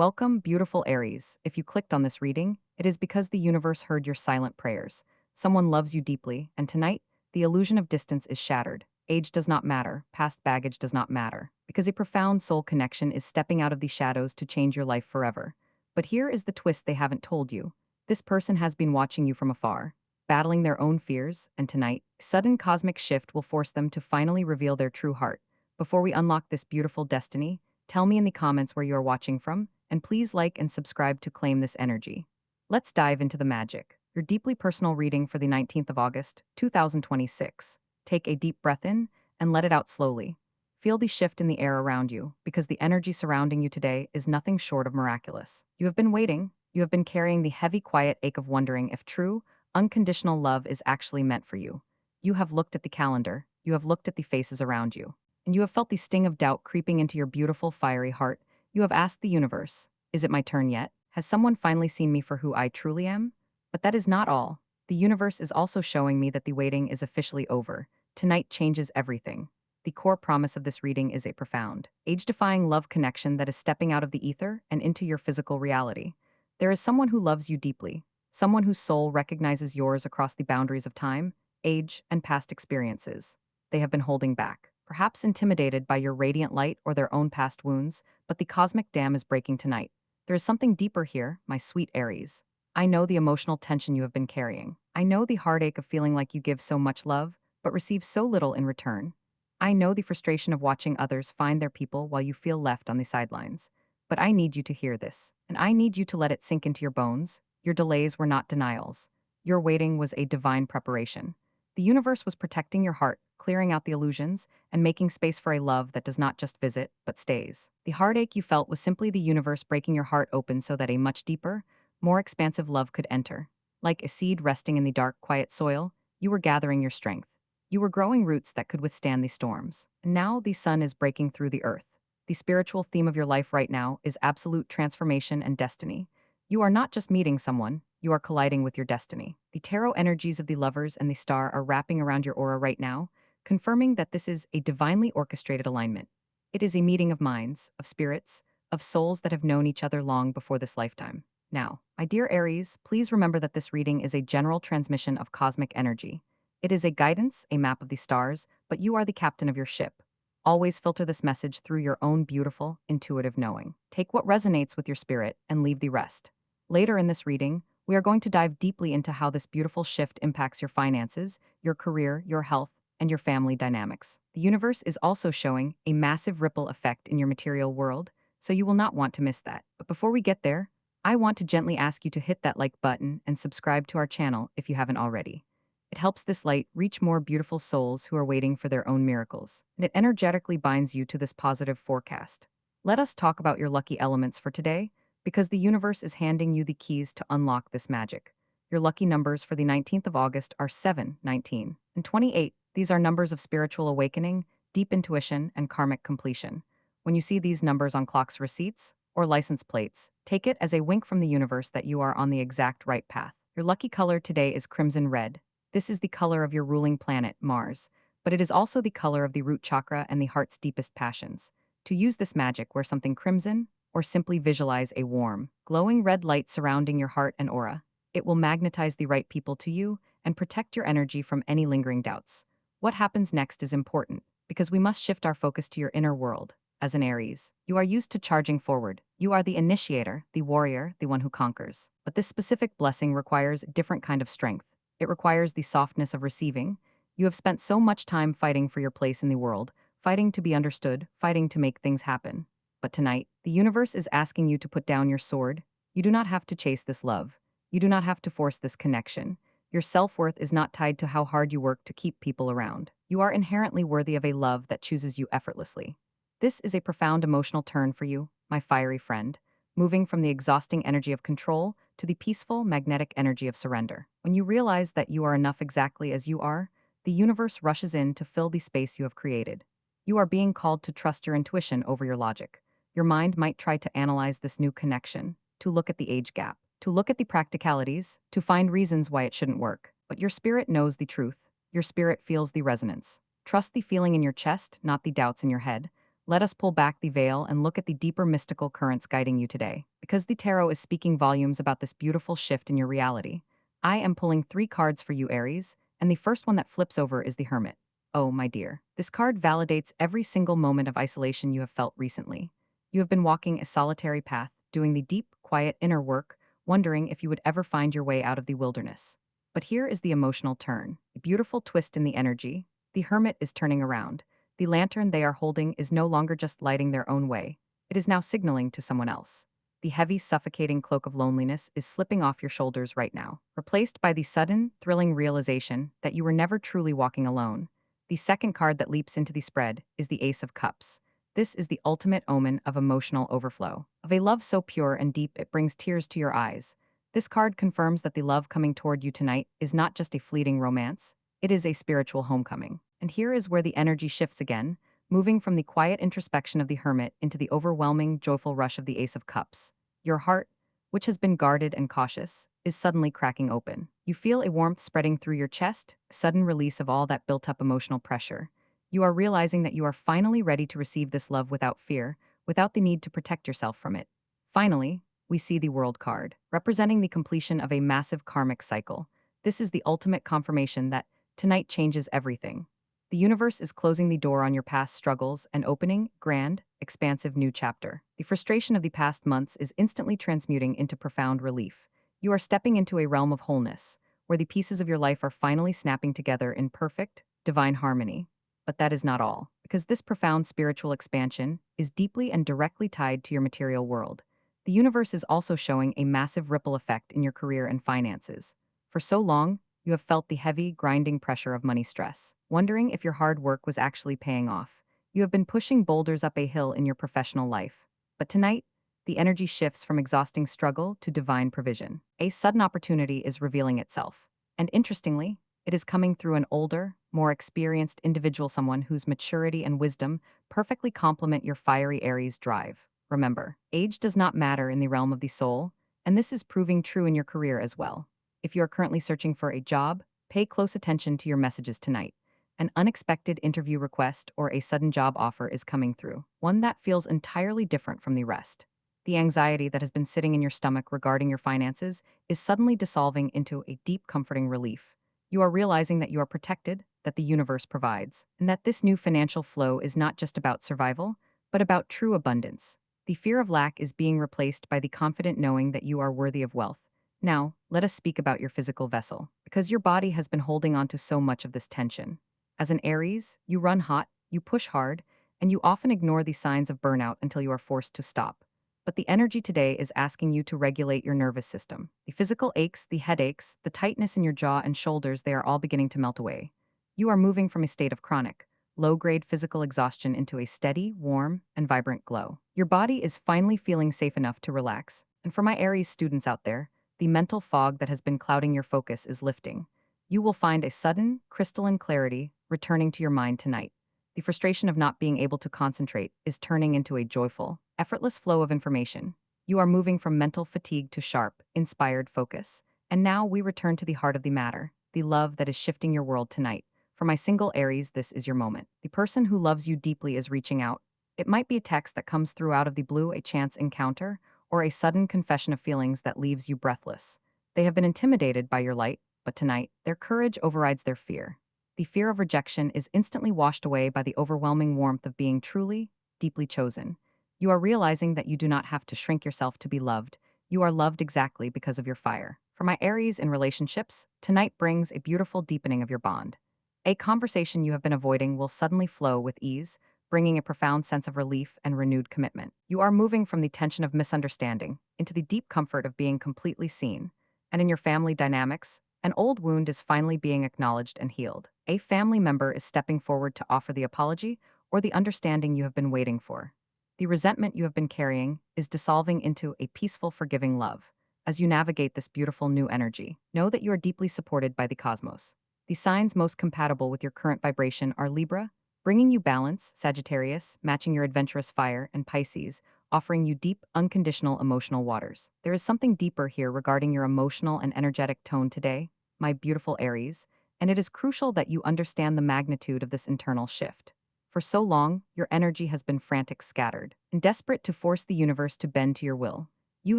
Welcome, beautiful Aries. If you clicked on this reading, it is because the universe heard your silent prayers. Someone loves you deeply, and tonight, the illusion of distance is shattered. Age does not matter, past baggage does not matter, because a profound soul connection is stepping out of the shadows to change your life forever. But here is the twist they haven't told you. This person has been watching you from afar, battling their own fears, and tonight, sudden cosmic shift will force them to finally reveal their true heart. Before we unlock this beautiful destiny, tell me in the comments where you are watching from, and please like and subscribe to claim this energy. Let's dive into the magic. Your deeply personal reading for the 19th of August, 2026. Take a deep breath in and let it out slowly. Feel the shift in the air around you, because the energy surrounding you today is nothing short of miraculous. You have been waiting. You have been carrying the heavy, quiet ache of wondering if true, unconditional love is actually meant for you. You have looked at the calendar. You have looked at the faces around you. And you have felt the sting of doubt creeping into your beautiful, fiery heart. You have asked the universe, is it my turn yet? Has someone finally seen me for who I truly am? But that is not all. The universe is also showing me that the waiting is officially over. Tonight changes everything. The core promise of this reading is a profound, age-defying love connection that is stepping out of the ether and into your physical reality. There is someone who loves you deeply, someone whose soul recognizes yours across the boundaries of time, age, and past experiences. They have been holding back, perhaps intimidated by your radiant light or their own past wounds, but the cosmic dam is breaking tonight. There is something deeper here, my sweet Aries. I know the emotional tension you have been carrying. I know the heartache of feeling like you give so much love, but receive so little in return. I know the frustration of watching others find their people while you feel left on the sidelines. But I need you to hear this, and I need you to let it sink into your bones. Your delays were not denials. Your waiting was a divine preparation. The universe was protecting your heart, clearing out the illusions, and making space for a love that does not just visit, but stays. The heartache you felt was simply the universe breaking your heart open so that a much deeper, more expansive love could enter. Like a seed resting in the dark, quiet soil, you were gathering your strength. You were growing roots that could withstand the storms. And now the sun is breaking through the earth. The spiritual theme of your life right now is absolute transformation and destiny. You are not just meeting someone, you are colliding with your destiny. The tarot energies of the lovers and the star are wrapping around your aura right now, confirming that this is a divinely orchestrated alignment. It is a meeting of minds, of spirits, of souls that have known each other long before this lifetime. Now, my dear Aries, please remember that this reading is a general transmission of cosmic energy. It is a guidance, a map of the stars, but you are the captain of your ship. Always filter this message through your own beautiful, intuitive knowing. Take what resonates with your spirit and leave the rest. Later in this reading, we are going to dive deeply into how this beautiful shift impacts your finances, your career, your health, and your family dynamics. The universe is also showing a massive ripple effect in your material world, so you will not want to miss that. But before we get there, I want to gently ask you to hit that like button and subscribe to our channel if you haven't already. It helps this light reach more beautiful souls who are waiting for their own miracles, and it energetically binds you to this positive forecast. Let us talk about your lucky elements for today, because the universe is handing you the keys to unlock this magic. Your lucky numbers for the 19th of August are 7, 19, and 28. These are numbers of spiritual awakening, deep intuition, and karmic completion. When you see these numbers on clocks' receipts or license plates, take it as a wink from the universe that you are on the exact right path. Your lucky color today is crimson red. This is the color of your ruling planet, Mars, but it is also the color of the root chakra and the heart's deepest passions. To use this magic, wear something crimson, or simply visualize a warm, glowing red light surrounding your heart and aura. It will magnetize the right people to you and protect your energy from any lingering doubts. What happens next is important, because we must shift our focus to your inner world. As an Aries, you are used to charging forward. You are the initiator, the warrior, the one who conquers. But this specific blessing requires a different kind of strength. It requires the softness of receiving. You have spent so much time fighting for your place in the world, fighting to be understood, fighting to make things happen. But tonight, the universe is asking you to put down your sword. You do not have to chase this love. You do not have to force this connection. Your self-worth is not tied to how hard you work to keep people around. You are inherently worthy of a love that chooses you effortlessly. This is a profound emotional turn for you, my fiery friend, moving from the exhausting energy of control to the peaceful, magnetic energy of surrender. When you realize that you are enough exactly as you are, the universe rushes in to fill the space you have created. You are being called to trust your intuition over your logic. Your mind might try to analyze this new connection, to look at the age gap, to look at the practicalities, to find reasons why it shouldn't work. But your spirit knows the truth. Your spirit feels the resonance. Trust the feeling in your chest, not the doubts in your head. let us pull back the veil and look at the deeper mystical currents guiding you today. Because the tarot is speaking volumes about this beautiful shift in your reality, I am pulling 3 cards for you, Aries, and the first one that flips over is the Hermit. Oh, my dear. This card validates every single moment of isolation you have felt recently. You have been walking a solitary path, doing the deep, quiet inner work, wondering if you would ever find your way out of the wilderness. But here is the emotional turn, a beautiful twist in the energy. The Hermit is turning around. The lantern they are holding is no longer just lighting their own way. It is now signaling to someone else. The heavy, suffocating cloak of loneliness is slipping off your shoulders right now, replaced by the sudden, thrilling realization that you were never truly walking alone. The second card that leaps into the spread is the Ace of Cups. This is the ultimate omen of emotional overflow, of a love so pure and deep it brings tears to your eyes. This card confirms that the love coming toward you tonight is not just a fleeting romance, it is a spiritual homecoming. And here is where the energy shifts again, moving from the quiet introspection of the Hermit into the overwhelming, joyful rush of the Ace of Cups. Your heart, which has been guarded and cautious, is suddenly cracking open. You feel a warmth spreading through your chest, a sudden release of all that built-up emotional pressure. You are realizing that you are finally ready to receive this love without fear, without the need to protect yourself from it. Finally, we see the World card, representing the completion of a massive karmic cycle. This is the ultimate confirmation that tonight changes everything. The universe is closing the door on your past struggles and opening grand, expansive new chapter. The frustration of the past months is instantly transmuting into profound relief. You are stepping into a realm of wholeness, where the pieces of your life are finally snapping together in perfect, divine harmony. But that is not all, because this profound spiritual expansion is deeply and directly tied to your material world. The universe is also showing a massive ripple effect in your career and finances. For so long, you have felt the heavy, grinding pressure of money stress, wondering if your hard work was actually paying off. You have been pushing boulders up a hill in your professional life. But tonight, the energy shifts from exhausting struggle to divine provision. A sudden opportunity is revealing itself. And interestingly, it is coming through an older, more experienced individual, someone whose maturity and wisdom perfectly complement your fiery Aries drive. Remember, age does not matter in the realm of the soul, and this is proving true in your career as well. If you are currently searching for a job, pay close attention to your messages tonight. An unexpected interview request or a sudden job offer is coming through, one that feels entirely different from the rest. The anxiety that has been sitting in your stomach regarding your finances is suddenly dissolving into a deep, comforting relief. You are realizing that you are protected, that the universe provides, and that this new financial flow is not just about survival, but about true abundance. The fear of lack is being replaced by the confident knowing that you are worthy of wealth. Now, let us speak about your physical vessel, because your body has been holding on to so much of this tension. As an Aries, you run hot, you push hard, and you often ignore the signs of burnout until you are forced to stop. But the energy today is asking you to regulate your nervous system. The physical aches, the headaches, the tightness in your jaw and shoulders, they are all beginning to melt away. You are moving from a state of chronic, low-grade physical exhaustion into a steady, warm, and vibrant glow. Your body is finally feeling safe enough to relax. And for my Aries students out there, the mental fog that has been clouding your focus is lifting. You will find a sudden, crystalline clarity returning to your mind tonight. The frustration of not being able to concentrate is turning into a joyful, effortless flow of information. You are moving from mental fatigue to sharp, inspired focus. And now we return to the heart of the matter, the love that is shifting your world tonight. For my single Aries, this is your moment. The person who loves you deeply is reaching out. It might be a text that comes through out of the blue, a chance encounter, or a sudden confession of feelings that leaves you breathless. They have been intimidated by your light, but tonight, their courage overrides their fear. The fear of rejection is instantly washed away by the overwhelming warmth of being truly, deeply chosen. You are realizing that you do not have to shrink yourself to be loved. You are loved exactly because of your fire. For my Aries in relationships, tonight brings a beautiful deepening of your bond. A conversation you have been avoiding will suddenly flow with ease, bringing a profound sense of relief and renewed commitment. You are moving from the tension of misunderstanding into the deep comfort of being completely seen. And in your family dynamics, an old wound is finally being acknowledged and healed. A family member is stepping forward to offer the apology or the understanding you have been waiting for. The resentment you have been carrying is dissolving into a peaceful, forgiving love. As you navigate this beautiful new energy, know that you are deeply supported by the cosmos. The signs most compatible with your current vibration are Libra, bringing you balance, Sagittarius, matching your adventurous fire, and Pisces, offering you deep, unconditional emotional waters. There is something deeper here regarding your emotional and energetic tone today, my beautiful Aries, and it is crucial that you understand the magnitude of this internal shift. For so long, your energy has been frantic, scattered, and desperate to force the universe to bend to your will. You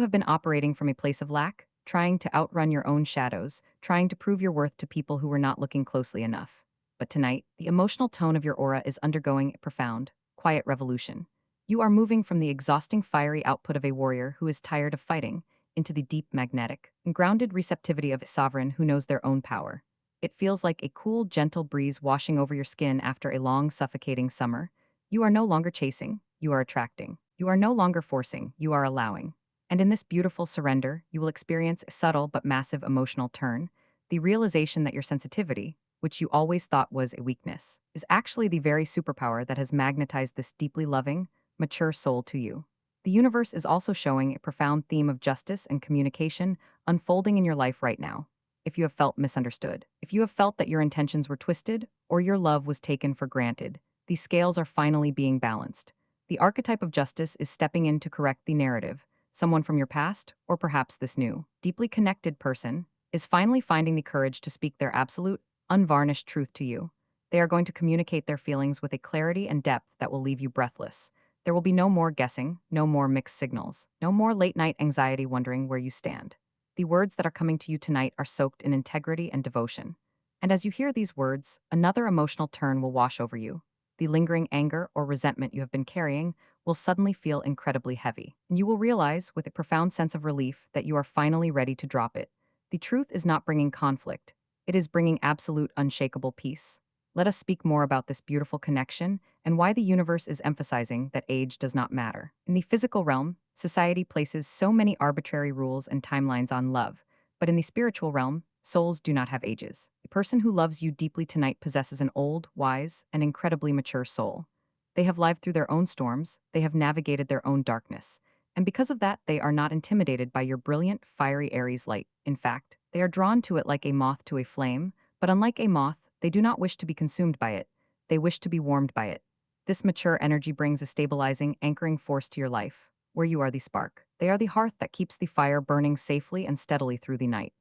have been operating from a place of lack, trying to outrun your own shadows, trying to prove your worth to people who were not looking closely enough. But tonight, the emotional tone of your aura is undergoing a profound, quiet revolution. You are moving from the exhausting fiery output of a warrior who is tired of fighting into the deep magnetic and grounded receptivity of a sovereign who knows their own power. It feels like a cool, gentle breeze washing over your skin after a long, suffocating summer. You are no longer chasing, you are attracting. You are no longer forcing, you are allowing. And in this beautiful surrender, you will experience a subtle but massive emotional turn, the realization that your sensitivity, which you always thought was a weakness, is actually the very superpower that has magnetized this deeply loving, mature soul to you. The universe is also showing a profound theme of justice and communication unfolding in your life right now. If you have felt misunderstood, if you have felt that your intentions were twisted or your love was taken for granted, these scales are finally being balanced. The archetype of justice is stepping in to correct the narrative. Someone from your past, or perhaps this new, deeply connected person, is finally finding the courage to speak their absolute, unvarnished truth to you. They are going to communicate their feelings with a clarity and depth that will leave you breathless. There will be no more guessing, no more mixed signals, no more late-night anxiety wondering where you stand. The words that are coming to you tonight are soaked in integrity and devotion. And as you hear these words, another emotional turn will wash over you. The lingering anger or resentment you have been carrying will suddenly feel incredibly heavy, and you will realize, with a profound sense of relief, that you are finally ready to drop it. The truth is not bringing conflict, it is bringing absolute, unshakable peace. Let us speak more about this beautiful connection and why the universe is emphasizing that age does not matter. In the physical realm, society places so many arbitrary rules and timelines on love, but in the spiritual realm, souls do not have ages. The person who loves you deeply tonight possesses an old, wise, and incredibly mature soul. They have lived through their own storms, they have navigated their own darkness, and because of that, they are not intimidated by your brilliant, fiery Aries light. In fact, they are drawn to it like a moth to a flame, but unlike a moth, they do not wish to be consumed by it. They wish to be warmed by it. This mature energy brings a stabilizing, anchoring force to your life, where you are the spark. They are the hearth that keeps the fire burning safely and steadily through the night.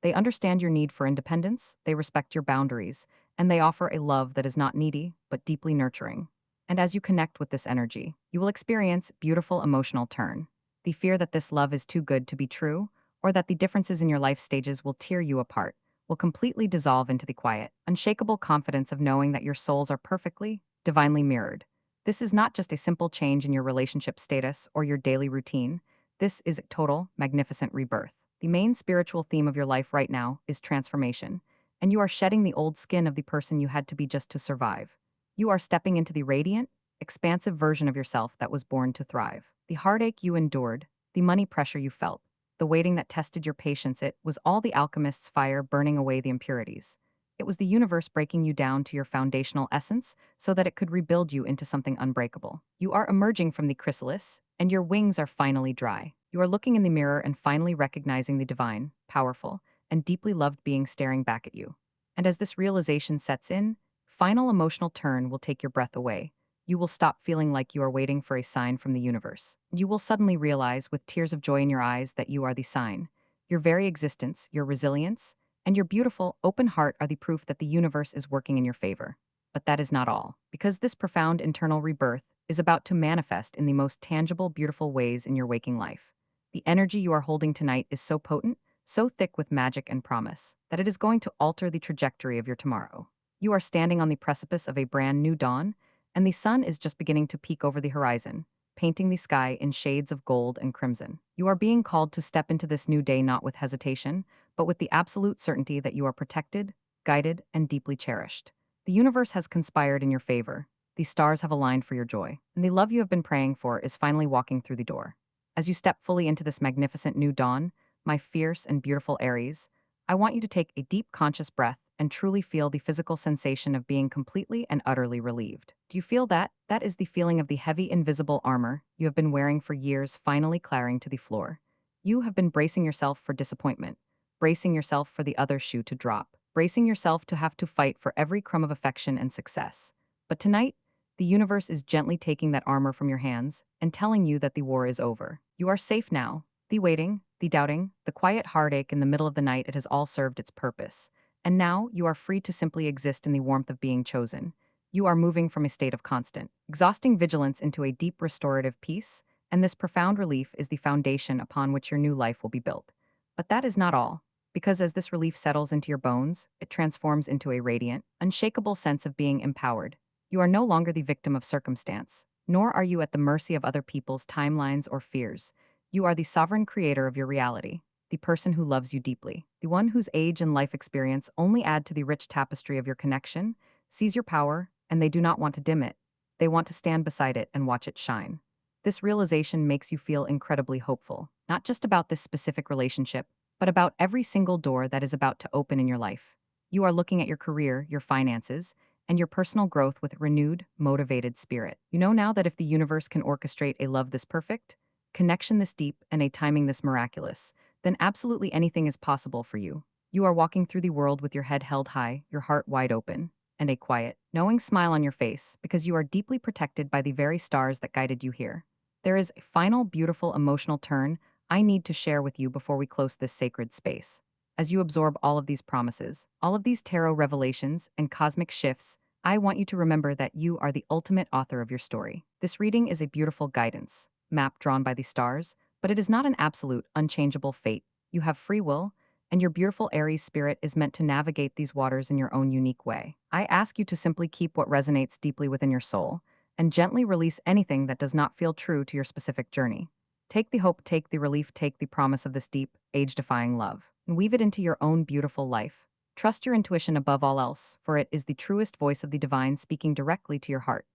They understand your need for independence, they respect your boundaries, and they offer a love that is not needy, but deeply nurturing. And as you connect with this energy, you will experience beautiful emotional turn. The fear that this love is too good to be true, or that the differences in your life stages will tear you apart, will completely dissolve into the quiet, unshakable confidence of knowing that your souls are perfectly, divinely mirrored. This is not just a simple change in your relationship status or your daily routine. This is a total, magnificent rebirth. The main spiritual theme of your life right now is transformation, and you are shedding the old skin of the person you had to be just to survive. You are stepping into the radiant, expansive version of yourself that was born to thrive. The heartache you endured, the money pressure you felt, the waiting that tested your patience, it was all the alchemist's fire burning away the impurities. It was the universe breaking you down to your foundational essence so that it could rebuild you into something unbreakable. You are emerging from the chrysalis, and your wings are finally dry. You are looking in the mirror and finally recognizing the divine, powerful, and deeply loved being staring back at you. And as this realization sets in, final emotional turn will take your breath away. You will stop feeling like you are waiting for a sign from the universe. You will suddenly realize, with tears of joy in your eyes, that you are the sign. Your very existence, your resilience, and your beautiful, open heart are the proof that the universe is working in your favor. But that is not all, because this profound internal rebirth is about to manifest in the most tangible, beautiful ways in your waking life. The energy you are holding tonight is so potent, so thick with magic and promise, that it is going to alter the trajectory of your tomorrow. You are standing on the precipice of a brand new dawn, and the sun is just beginning to peek over the horizon, painting the sky in shades of gold and crimson. You are being called to step into this new day not with hesitation, but with the absolute certainty that you are protected, guided, and deeply cherished. The universe has conspired in your favor, the stars have aligned for your joy, and the love you have been praying for is finally walking through the door. As you step fully into this magnificent new dawn, my fierce and beautiful Aries, I want you to take a deep conscious breath and truly feel the physical sensation of being completely and utterly relieved. Do you feel that? That is the feeling of the heavy invisible armor you have been wearing for years finally clattering to the floor. You have been bracing yourself for disappointment, bracing yourself for the other shoe to drop, bracing yourself to have to fight for every crumb of affection and success. But tonight, the universe is gently taking that armor from your hands and telling you that the war is over. You are safe now. The waiting, the doubting, the quiet heartache in the middle of the night, it has all served its purpose. And now you are free to simply exist in the warmth of being chosen. You are moving from a state of constant, exhausting vigilance into a deep restorative peace, and this profound relief is the foundation upon which your new life will be built. But that is not all, because as this relief settles into your bones, it transforms into a radiant, unshakable sense of being empowered. You are no longer the victim of circumstance, nor are you at the mercy of other people's timelines or fears. You are the sovereign creator of your reality, the person who loves you deeply, the one whose age and life experience only add to the rich tapestry of your connection, sees your power, and they do not want to dim it. They want to stand beside it and watch it shine. This realization makes you feel incredibly hopeful, not just about this specific relationship, but about every single door that is about to open in your life. You are looking at your career, your finances, and your personal growth with renewed, motivated spirit. You know now that if the universe can orchestrate a love this perfect, connection this deep, and a timing this miraculous, then absolutely anything is possible for you. You are walking through the world with your head held high, your heart wide open, and a quiet, knowing smile on your face because you are deeply protected by the very stars that guided you here. There is a final beautiful emotional turn I need to share with you before we close this sacred space. As you absorb all of these promises, all of these tarot revelations and cosmic shifts, I want you to remember that you are the ultimate author of your story. This reading is a beautiful guidance, map drawn by the stars, but it is not an absolute, unchangeable fate. You have free will, and your beautiful Aries spirit is meant to navigate these waters in your own unique way. I ask you to simply keep what resonates deeply within your soul, and gently release anything that does not feel true to your specific journey. Take the hope, take the relief, take the promise of this deep, age-defying love, and weave it into your own beautiful life. Trust your intuition above all else, for it is the truest voice of the divine speaking directly to your heart.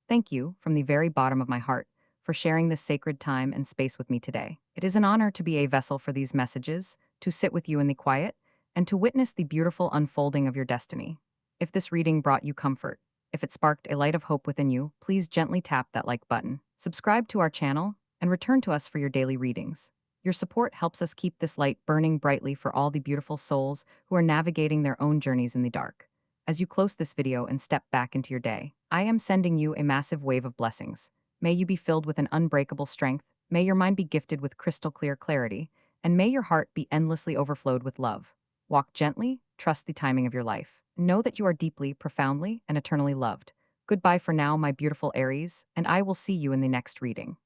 Thank you, from the very bottom of my heart, for sharing this sacred time and space with me today. It is an honor to be a vessel for these messages, to sit with you in the quiet, and to witness the beautiful unfolding of your destiny. If this reading brought you comfort, if it sparked a light of hope within you, please gently tap that like button. Subscribe to our channel, and return to us for your daily readings. Your support helps us keep this light burning brightly for all the beautiful souls who are navigating their own journeys in the dark. As you close this video and step back into your day, I am sending you a massive wave of blessings. May you be filled with an unbreakable strength, may your mind be gifted with crystal clear clarity, and may your heart be endlessly overflowed with love. Walk gently, trust the timing of your life. Know that you are deeply, profoundly, and eternally loved. Goodbye for now, my beautiful Aries, and I will see you in the next reading.